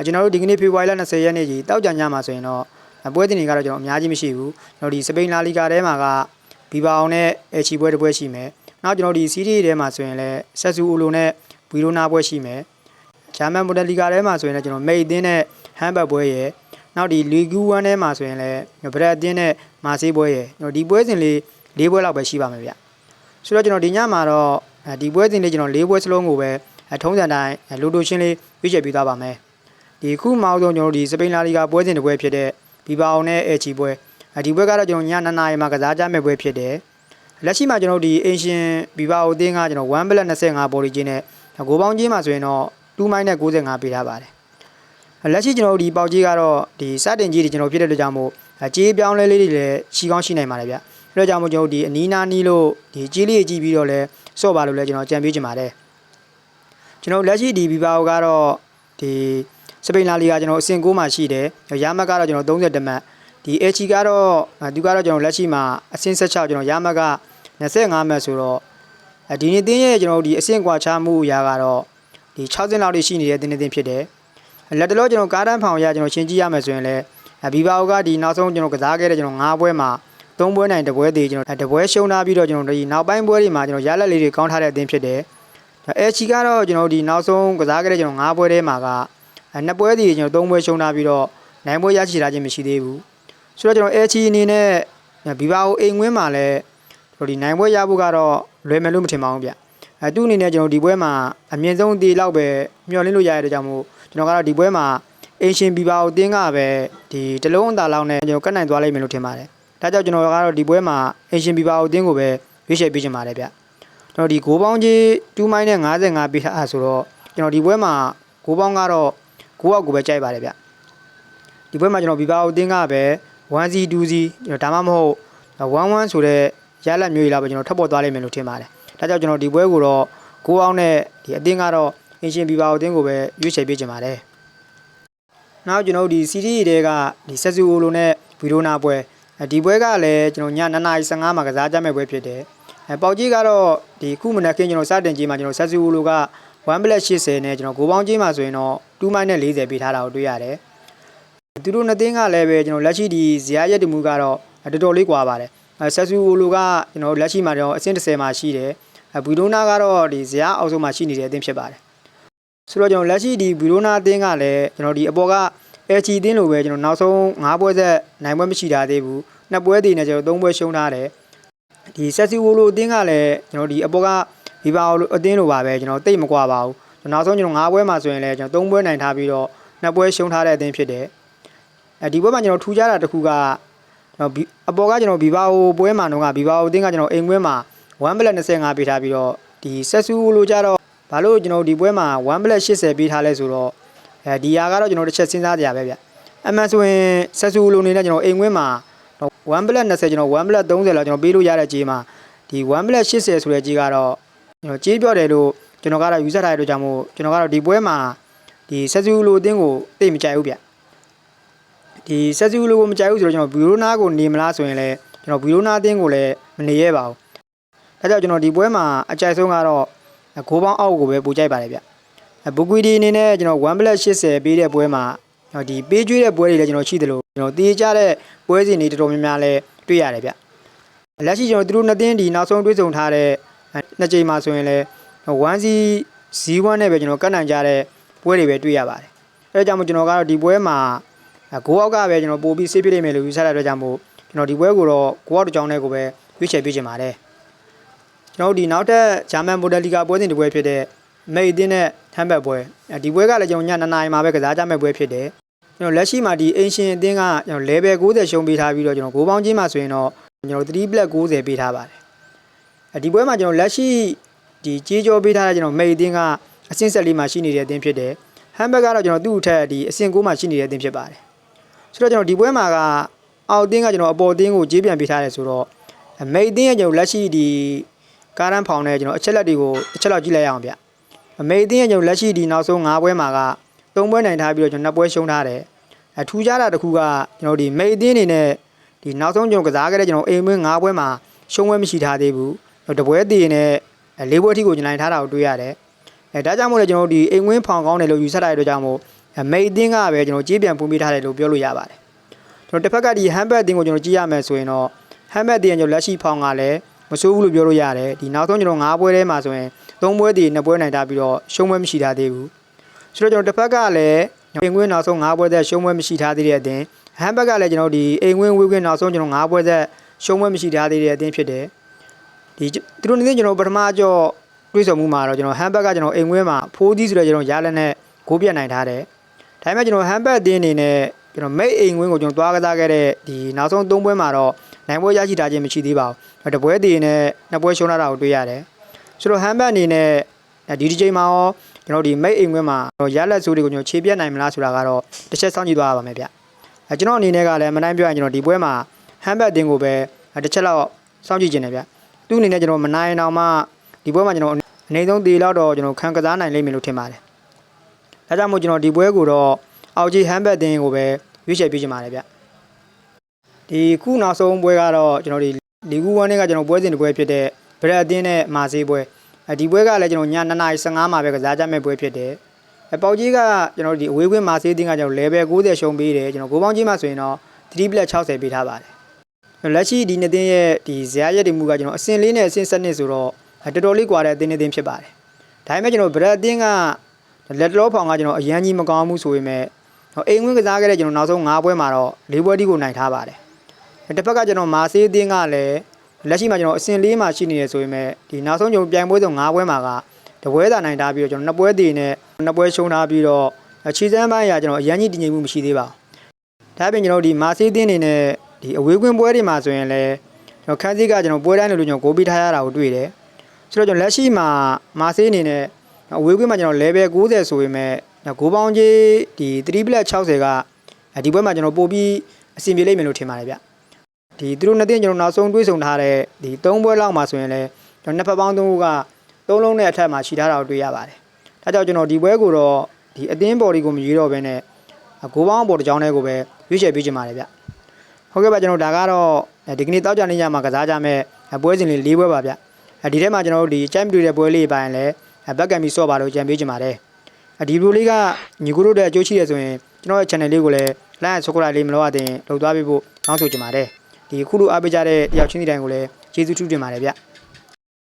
ကျွန်တော်တို့ဒီကနေ့ဖေဖော်ဝါရီလ20ရက်နေ့ကြီးတောက်ကြညမှာဆိုရင်တော့ပွဲတင်တွေကတော့ကျွန်တော်အများကြီးမရှိဘူးကျွန်တော်ဒီစပိန်လာလီဂါထဲမှာကဘီဘာအောင်နဲ့အချီပွဲတစ်ပွဲရှိမယ်နောက်ကျွန်တော်ဒီစီးရီးထဲမှာဆိုရင်လည်းဆက်ဆူအိုလိုနဲ့ဝီရိုနာပွဲရှိမယ်ဂျာမန်မိုဒယ်လီဂါထဲမှာဆိုရင်လည်းကျွန်တော်မိတ်အသင်းနဲ့ဟမ်ဘတ်ပွဲရယ်နောက်ဒီလီဂူ1ထဲမှာဆိုရင်လည်းဗရက်အသင်းနဲ့မာဆေးပွဲရယ်ကျွန်တော်ဒီပွဲစဉ်လေး၄ပွဲလောက်ပဲရှိပါမယ်ဗျဆိုတော့ကျွန်တော်ဒီညမှာတော့ဒီပွဲစဉ်လေးကျွန်တော်၄ပွဲစလုံးကိုပဲထုံးစံတိုင်းလိုတိုရှင်းလေးရွေးချယ်ပေးသွားပါမယ်ဒီခုမှအောင်ဆုံးကျွန်တော်ဒီစပိန်လာလီဂါပွဲစဉ်တစ်ပွဲဖြစ်တဲ့ဘီဘာအောင်နဲ့အချီပွဲဒီပွဲကတော့ကျွန်တော်ည2နာရီမှာကစားကြမဲ့ပွဲဖြစ်တယ်လက်ရှိမှာကျွန်တော်ဒီအင်ရှင်ဘီဘာအိုအသင်းကကျွန်တော်1ဘလက်25ဘော်လီချင်းနဲ့ဂိုးပေါင်းချင်းမှာဆိုရင်တော့2မိုင်းနဲ့95ပေးထားပါတယ်လက်ရှိကျွန်တော်ဒီပေါက်ကြီးကတော့ဒီစတင်ကြီးတွေကျွန်တော်ဖြစ်တဲ့အတွက်ကြောင့်မို့ကြေးပြောင်းလဲလေးတွေလည်းရှိကောင်းရှိနိုင်ပါတယ်ဗျအဲဒါကြောင့်မို့ကျွန်တော်ဒီအနီးနားနီးလို့ဒီကြေးလေးကြည့်ပြီးတော့လဲစော့ပါလို့လဲကျွန်တော်ကြံပေးချင်ပါတယ်ကျွန်တော်လက်ရှိဒီဘီဘာအိုကတော့ဒီစပိန်လာလီဂါကျွန်တော်အဆင့်9မှာရှိတယ်ရမတ်ကတော့ကျွန်တော်30မှတ်ဒီအချီကတော့သူကတော့ကျွန်တော်လက်ရှိမှာအဆင့်16ကျွန်တော်ရမတ်က25မှတ်ဆိုတော့ဒီနေ့တင်းရဲ့ကျွန်တော်ဒီအဆင့်ကွာခြားမှုအရာကတော့ဒီ60လောက်ထိရှိနေတဲ့တင်းဖြစ်တယ်လက်တလို့ကျွန်တော်ကားတန်းဖောင်ရကျွန်တော်ရှင်းကြည့်ရမယ်ဆိုရင်လည်းဘီဘာအိုကဒီနောက်ဆုံးကျွန်တော်ကစားခဲ့တဲ့ကျွန်တော်9ပွဲမှာ3ပွဲနိုင်1ပွဲသေးကျွန်တော်1ပွဲရှုံးထားပြီးတော့ကျွန်တော်ဒီနောက်ပိုင်းပွဲတွေမှာကျွန်တော်ရလက်လေးတွေကောင်းထားတဲ့အသင်းဖြစ်တယ်အဲချီကတော့ကျွန်တော်ဒီနောက်ဆုံးကစားခဲ့တဲ့ကျွန်တော်9ပွဲထဲမှာက2ပွဲသေးကျွန်တော်3ပွဲရှုံးထားပြီးတော့နိုင်ပွဲရရှိထားခြင်းမရှိသေးဘူးဆိုတော့ကျွန်တော်အဲချီအနေနဲ့ဘီဘာအိုအိမ်ဝင်းမှာလည်းတို့ဒီနိုင်ပွဲရဖို့ကတော့လွယ်မယ်လို့မထင်ပါဘူးဗျသူ့အနေနဲ့ကျွန်တော်ဒီပွဲမှာအမြင့်ဆုံးအသေးလောက်ပဲမျှော်လင့်လို့ရတဲ့ကြောင့်မို့ကျွန်တော်ကတော့ဒီပွဲမှာအင်ရှင်ဘီဘာအိုအသင်းကပဲဒီတလုံးအသာလောက်နဲ့ကျွန်တော်ကတ်နိုင်သွားလိမ့်မယ်လို့ထင်ပါတယ်ဒါကြောင့်ကျွန်တော်ကတော့ဒီပွဲမှာအင်ရှင်ဘီဘာအိုအသင်းကိုပဲရွေးချယ်ပေးချင်ပါတယ်ဗျကျွန်တော်ဒီဂိုးပေါင်းကြီး2မိုင်းနဲ့55ပေးထားဆိုတော့ကျွန်တော်ဒီပွဲမှာဂိုးပေါင်းကတော့9ယောက်ကိုပဲကြိုက်ပါတယ်ဗျဒီပွဲမှာကျွန်တော်ဘီဘာအိုအသင်းကပဲ1C 2C ဒါမှမဟုတ်1-1ဆိုတဲ့ရလတ်မျိုးကြီးလာပဲကျွန်တော်ထပ်ပေါ်သွားလိမ့်မယ်လို့ထင်ပါတယ်ဒါကြောင့်ကျွန်တော်ဒီပွဲကိုတော့9အောင်နဲ့ဒီအသင်းကတော့အင်ရှင်ဘီဘာအိုအသင်းကိုပဲရွေးချယ်ပေးချင်ပါတယ်နောက်ကျွန်တော်ဒီစီရီးတွေကဒီဆက်ဆူအိုလိုနဲ့ဗီရိုနာပွဲဒီပွဲကလည်းကျွန်တော်ည2:15မှာကစားကြမဲ့ပွဲဖြစ်တယ်ပေါက်ကြီးကတော့ဒီခုမနက်ခင်းကျွန်တော်စတင်ကြီးမှာကျွန်တော်ဆက်ဆူအိုလိုက1ဘလက်80နဲ့ကျွန်တော်ဂိုးပေါင်းကြီးမှာဆိုရင်တော့2မိုင်းနဲ့40ပေးထားတာကိုတွေ့ရတယ်သူတို့နှစ်သင်းကလည်းပဲကျွန်တော်လက်ရှိဒီဇီယာရက်တမှုကတော့တော်တော်လေးကွာပါတယ်ဆက်ဆူအိုလိုကကျွန်တော်လက်ရှိမှာတော့အဆင့်30မှာရှိတယ်ဘီရိုနာကတော့ဒီဇီယာအောက်ဆုံးမှာရှိနေတဲ့အသင်းဖြစ်ပါတယ်ဆိုတော့ကျွန်တော်လက်ရှိဒီဘီရိုနာအသင်းကလည်းကျွန်တော်ဒီအပေါ်ကအဲချီအသင်းလိုပဲကျွန်တော်နောက်ဆုံး9ပွဲဆက်နိုင်ပွဲမရှိတာသေးဘူး2ပွဲတည်နေကျွန်တော်3ပွဲရှုံးထားတယ်ဒီဆက်စီဝိုလိုအသင်းကလည်းကျွန်တော်ဒီအပေါ်ကဘီဘာအိုလိုအသင်းလိုပါပဲကျွန်တော်တိတ်မကွာပါဘူးနောက်ဆုံးကျွန်တော်9ပွဲမှာဆိုရင်လည်းကျွန်တော်3ပွဲနိုင်ထားပြီးတော့2ပွဲရှုံးထားတဲ့အသင်းဖြစ်တယ်ဒီပွဲမှာကျွန်တော်ထူးခြားတာတစ်ခုကကျွန်တော်အပေါ်ကကျွန်တော်ဘီဘာအိုပွဲမှာတော့ဘီဘာအိုအသင်းကကျွန်တော်အိမ်ပွဲမှာ1ဘလက်25ပေးထားပြီးတော့ဒီဆက်စီဝိုလိုကြတော့ဘာလို့ကျွန်တော်ဒီပွဲမှာ1ဘလက်80ပေးထားလဲဆိုတော့ဒီဟာကတော့ကျွန်တော်တစ်ချက်စဉ်းစားကြရပဲဗျအမှန်ဆိုရင်ဆက်ဆူလိုနေနဲ့ကျွန်တော်အိမ်ဝင်းမှာ1ဘလက်20ကျွန်တော်1ဘလက်30လောက်ကျွန်တော်ပေးလို့ရတဲ့ကြေးမှာဒီ1ဘလက်80ဆိုတဲ့ကြေးကတော့ကျွန်တော်ကြေးပြော့တယ်လို့ကျွန်တော်ကတော့ယူဆထားတဲ့အတွက်ကြောင့်မို့ကျွန်တော်ကတော့ဒီပွဲမှာဒီဆက်ဆူလိုအသင်းကိုသိမကြိုက်ဘူးဗျဒီဆက်ဆူလိုကိုမကြိုက်ဘူးဆိုတော့ကျွန်တော်ဘီရိုနာကိုနေမလားဆိုရင်လည်းကျွန်တော်ဘီရိုနာအသင်းကိုလည်းမနေရပါဘူးဒါကြောင့်ကျွန်တော်ဒီပွဲမှာအကြိုက်ဆုံးကတော့ဂိုးပေါင်းအောက်ကိုပဲပိုကြိုက်ပါတယ်ဗျဘူကွီဒီအနေနဲ့ကျွန်တော်1ဘလက်80ပေးတဲ့ပွဲမှာဒီပေးကျွေးတဲ့ပွဲတွေလည်းကျွန်တော်ရှိတယ်လို့ကျွန်တော်တည်ကြတဲ့ပွဲစဉ်တွေတော်တော်များများလည်းတွေ့ရတယ်ဗျလက်ရှိကျွန်တော်သူတို့နှစ်သင်းဒီနောက်ဆုံးတွေ့ဆုံထားတဲ့နှစ်ကြိမ်မှာဆိုရင်လည်း 1C 0-1နဲ့ပဲကျွန်တော်ကတ်နိုင်ကြတဲ့ပွဲတွေပဲတွေ့ရပါတယ်အဲဒါကြောင့်မို့ကျွန်တော်ကတော့ဒီပွဲမှာဂိုးအောက်ကပဲကျွန်တော်ပို့ပြီးဆေးပြစ်နေမယ်လို့ယူဆတဲ့အတွက်ကြောင့်မို့ကျွန်တော်ဒီပွဲကိုတော့ဂိုးအောက်တစ်ကြောင်းနဲ့ကိုပဲရွေးချယ်ပေးချင်ပါတယ်ကျွန်တော်ဒီနောက်ထပ်ဂျာမန်မိုဒယ်လီဂါပွဲစဉ်တစ်ပွဲဖြစ်တဲ့မိတ်အသင်းနဲ့ဟမ်ဘတ်ပွဲဒီပွဲကလည်းကျွန်တော်ည2နာရီမှာပဲကစားကြမဲ့ပွဲဖြစ်တယ်ကျွန်တော်လက်ရှိမှာဒီအင်ရှင်အသင်းကကျွန်တော် level 90ရှုံးပေးထားပြီးတော့ကျွန်တော်ဂိုးပေါင်းချင်းမှာဆိုရင်တော့ကျွန်တော်3 black 90ပေးထားပါတယ်ဒီပွဲမှာကျွန်တော်လက်ရှိဒီကြေးကြောပေးထားတဲ့ကျွန်တော်မိတ်အသင်းကအဆင့်14မှာရှိနေတဲ့အသင်းဖြစ်တယ်ဟမ်ဘတ်ကတော့ကျွန်တော်သူ့အထက်ဒီအဆင့်9မှာရှိနေတဲ့အသင်းဖြစ်ပါတယ်ဆိုတော့ကျွန်တော်ဒီပွဲမှာကအောက်အသင်းကကျွန်တော်အပေါ်အသင်းကိုကြေးပြန်ပေးထားတယ်ဆိုတော့မိတ်အသင်းရဲ့ကျွန်တော်လက်ရှိဒီကားရန်ဖောင်နဲ့ကျွန်တော်အချက်လက်တွေကိုအချက်လောက်ကြည့်လိုက်ရအောင်ဗျအမေအသင်းရဲ့ကျွန်တော်လက်ရှိဒီနောက်ဆုံး9ပွဲမှာက3ပွဲနိုင်ထားပြီးတော့ကျွန်တော်2ပွဲရှုံးထားတယ်ထူးခြားတာတစ်ခုကကျွန်တော်ဒီမိတ်အသင်းအနေနဲ့ဒီနောက်ဆုံးကျွန်တော်ကစားခဲ့တဲ့ကျွန်တော်အိမ်မွေး9ပွဲမှာရှုံးပွဲမရှိထားသေးဘူးတပွဲတည်နဲ့4ပွဲအထိကိုကျွန်တော်နိုင်ထားတာကိုတွေ့ရတယ်ဒါကြောင့်မို့လဲကျွန်တော်ဒီအိမ်ဝင်းဖောင်ကောင်းတယ်လို့ယူဆတဲ့အတွက်ကြောင့်မို့ မိတ်အသင်းကပဲကျွန်တော်ကြေးပြန်ပုံပေးထားတယ်လို့ပြောလို့ရပါတယ်ကျွန်တော်တစ်ဖက်ကဒီဟမ်ဘတ်အသင်းကိုကျွန်တော်ကြည့်ရမယ်ဆိုရင်တော့ဟမ်ဘတ်အသင်းကျွန်တော်လက်ရှိဖောင်ကလည်းမဆိုးဘူးလို့ပြောလို့ရတယ်ဒီနောက်ဆုံးကျွန်တော်9ပွဲထဲမှာဆိုရင်3ပွဲတည်2ပွဲနိုင်တာပြီးတော့ရှုံးပွဲမရှိထားသေးဘူးဆိုတော့ကျွန်တော်တစ်ဖက်ကလည်းအိမ်ဝင်းနောက်ဆုံး9ပွဲသက်ရှုံးပွဲမရှိထားသေးတဲ့အသင်းဟမ်ဘတ်ကလည်းကျွန်တော်ဒီအိမ်ဝင်းဝေးခွင်းနောက်ဆုံးကျွန်တော်9ပွဲသက်ရှုံးပွဲမရှိထားသေးတဲ့အသင်းဖြစ်တယ်ဒီသူတို့နေကျွန်တော်ပထမကြော့တွေးဆုံမှုမှာတော့ကျွန်တော်ဟမ်ဘတ်ကကျွန်တော်အိမ်ဝင်းမှာဖိုးသီးဆိုတဲ့ကျွန်တော်ရလက်နဲ့ဂိုးပြတ်နိုင်ထားတယ်ဒါပေမဲ့ကျွန်တော်ဟမ်ဘတ်အသင်းအနေနဲ့ကျွန်တော်မိတ်အိမ်ဝင်းကိုကျွန်တော်သွားကစားခဲ့တဲ့ဒီနောက်ဆုံး3ပွဲမှာတော့နိုင်ပွဲရရှိထားခြင်းမရှိသေးပါဘူးတပွဲတည်နဲ့2ပွဲရှုံးလာတာကိုတွေ့ရတယ်ဆိုတော့ဟမ်ဘတ်အနေနဲ့ဒီဒီချိန်မှာရောကျွန်တော်ဒီမိတ်အိမ်ဝင်းမှာရလက်ဆိုးတွေကိုကျွန်တော်ခြေပြတ်နိုင်မလားဆိုတာကတော့တစ်ချက်စောင့်ကြည့်သွားရပါမယ်ဗျကျွန်တော်အနေနဲ့ကလည်းမနိုင်ပြောရင်ကျွန်တော်ဒီပွဲမှာဟမ်ဘတ်အသင်းကိုပဲတစ်ချက်လောက်စောင့်ကြည့်ခြင်းနဲ့ဗျသူ့အနေနဲ့ကျွန်တော်မနိုင်အောင်မှဒီပွဲမှာကျွန်တော်အနေဆုံးသေးလောက်တော့ကျွန်တော်ခံကစားနိုင်လိမ့်မယ်လို့ထင်ပါတယ်ဒါကြောင့်မို့ကျွန်တော်ဒီပွဲကိုတော့အောက်ကြီးဟမ်ဘတ်အသင်းကိုပဲရွေးချယ်ပေးချင်ပါတယ်ဗျဒီခုနောက်ဆုံးပွဲကတော့ကျွန်တော်ဒီလီဂူ1နဲ့ကကျွန်တော်ပွဲစဉ်တစ်ပွဲဖြစ်တဲ့ဗရက်အသင်းနဲ့မာဆေးပွဲဒီပွဲကလည်းကျွန်တော်ည2:15မှာပဲကစားကြမဲ့ပွဲဖြစ်တယ်ပေါက်ကြီးကကျွန်တော်ဒီအဝေးကွင်းမာဆေးအသင်းကကျွန်တော် level 90ရှုံးပေးတယ်ကျွန်တော်ဂိုးပေါင်းကြီးမှာဆိုရင်တော့3+60ပေးထားပါတယ်လက်ရှိဒီနှစ်သင်းရဲ့ဒီဇယားရက်တွေမှုကကျွန်တော်အဆင့်4နဲ့အဆင့်7ဆိုတော့တော်တော်လေးကွာတဲ့အသင်းဖြစ်ပါတယ်ဒါပေမဲ့ကျွန်တော်ဗရက်အသင်းကလက်တော်ဖောင်ကကျွန်တော်အရန်ကြီးမကောင်းဘူးဆိုပေမဲ့အိမ်ဝင်းကစားခဲ့တဲ့ကျွန်တော်နောက်ဆုံး9ပွဲမှာတော့4ပွဲတိကိုနိုင်ထားပါတယ်တစ်ဖက်ကကျွန်တော်မာဆေးအသင်းကလည်းလက်ရှိမှာကျွန်တော်အဆင့်4မှာရှိနေတယ်ဆိုပေမဲ့ဒီနောက်ဆုံးကျွန်တော်ပြိုင်ပွဲဆုံး9ပွဲမှာကတပွဲသာနိုင်ထားပြီးတော့ကျွန်တော်2ပွဲတည်နဲ့2ပွဲရှုံးထားပြီးတော့ခြေစမ်းပိုင်းရာကျွန်တော်အရန်ကြီးတည်ငြိမ်မှုမရှိသေးပါဘူးဒါပြင်ကျွန်တော်ဒီမာဆေးအသင်းအနေနဲ့ဒီအဝေးကွင်းပွဲတွေမှာဆိုရင်လည်းကျွန်တော်ခန်းစည်းကကျွန်တော်ပွဲတိုင်းလို့ကျွန်တော်ဂိုးပေးထားရတာကိုတွေ့တယ်ဆိုတော့ကျွန်တော်လက်ရှိမှာမာဆေးအနေနဲ့အဝေးကွင်းမှာကျွန်တော် level 90ဆိုပေမဲ့ဂိုးပေါင်းကြီးဒီ3+60ကဒီပွဲမှာကျွန်တော်ပို့ပြီးအဆင်ပြေလိမ့်မယ်လို့ထင်ပါတယ်ဗျဒီသူတို့နှစ်သင်းကျွန်တော်နောက်ဆုံးတွေးဆုံထားတဲ့ဒီ3ပွဲလောက်မှာဆိုရင်လည်းကျွန်တော်နှစ်ဖက်ပေါင်း3ခုက3လုံးနဲ့အထက်မှာရှိထားတာကိုတွေ့ရပါတယ်ဒါကြောင့်ကျွန်တော်ဒီပွဲကိုတော့ဒီအသင်းဘော်ဒီကိုမရွေးတော့ဘဲနဲ့ဂိုးပေါင်းဘော်တစ်ကြောင်းလေးကိုပဲရွေးချယ်ပေးချင်ပါတယ်ဗျဟုတ်ကဲ့ပါကျွန်တော်ဒါကတော့ဒီကနေ့တောက်ကြနေညမှာကစားကြမဲ့ပွဲစဉ်လေး၄ပွဲပါဗျဒီထဲမှာကျွန်တော်တို့ဒီချမ်ပီယံပွဲလေးပိုင်းလည်းဘက်ကံပြီးဆော့ပါလို့ကြံပေးချင်ပါတယ်ဒီဗီဒီယိုလေးကညီကိုတို့တဲ့အကျိုးရှိရဆိုရင်ကျွန်တော်ရဲ့ channel လေးကိုလည်း like and subscribe လေးမလုပ်ရသေးရင်လုပ်သွားပေးဖို့တောင်းဆိုချင်ပါတယ်ဒီခုလိုအားပေးကြတဲ့တယောက်ချင်းစီတိုင်းကိုလည်းကျေးဇူးထူးတင်ပါတယ်ဗျ